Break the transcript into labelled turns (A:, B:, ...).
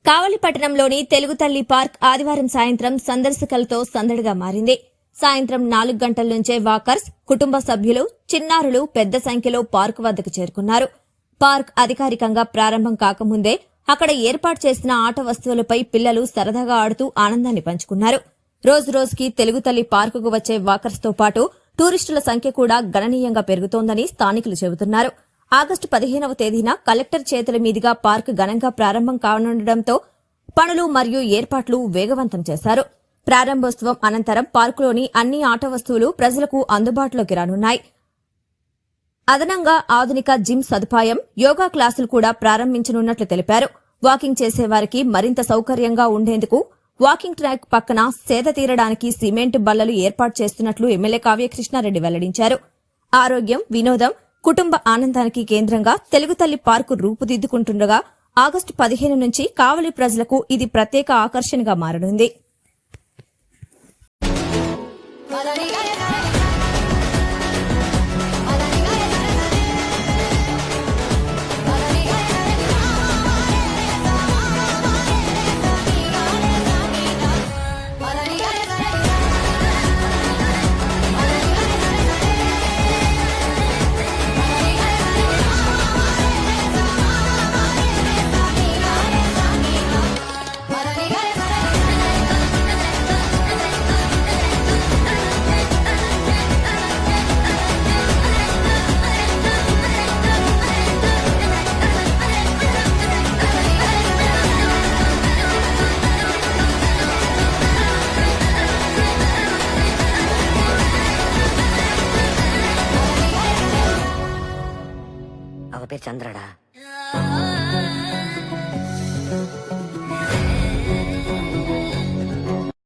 A: కావలి పట్టణంలోని తెలుగు తల్లి పార్క్ ఆదివారం సాయంత్రం సందర్శకులతో సందడిగా మారింది. సాయంత్రం 4 గంటల నుంచే వాకర్స్, కుటుంబ సభ్యులు, చిన్నారులు పెద్ద సంఖ్యలో పార్క్ వద్దకు చేరుకున్నారు. పార్క్ అధికారికంగా ప్రారంభం కాకముందే అక్కడ ఏర్పాటు చేసిన ఆట వస్తువులపై పిల్లలు సరదాగా ఆడుతూ ఆనందాన్ని పంచుకున్నారు. రోజురోజుకి తెలుగు తల్లి పార్కుకు వచ్చే వాకర్స్ తో పాటు టూరిస్టుల సంఖ్య కూడా గణనీయంగా పెరుగుతోందని స్థానికులు చెబుతున్నారు. ఆగస్టు 15వ తేదీన కలెక్టర్ చేతుల మీదుగా పార్క్ ఘనంగా ప్రారంభం కానుండటంతో పనులు మరియు ఏర్పాట్లు వేగవంతం చేశారు. ప్రారంభోత్సవం అనంతరం పార్కులోని అన్ని ఆట వస్తువులు ప్రజలకు అందుబాటులోకి రానున్నాయి. అదనంగా ఆధునిక జిమ్ సదుపాయం, యోగా క్లాసులు కూడా ప్రారంభించనున్నట్లు తెలిపారు. వాకింగ్ చేసేవారికి మరింత సౌకర్యంగా ఉండేందుకు వాకింగ్ ట్రాక్ పక్కన సేద తీరడానికి సిమెంట్ బల్లలు ఏర్పాటు చేస్తున్నట్లు ఎమ్మెల్యే కావ్యకృష్ణారెడ్డి వెల్లడించారు. ఆరోగ్యం, వినోదం, కుటుంబ ఆనందానికి కేంద్రంగా తెలుగు తల్లి పార్కు రూపుదిద్దుకుంటుండగా ఆగస్టు 15 నుంచి కావలి ప్రజలకు ఇది ప్రత్యేక ఆకర్షణగా మారనుంది.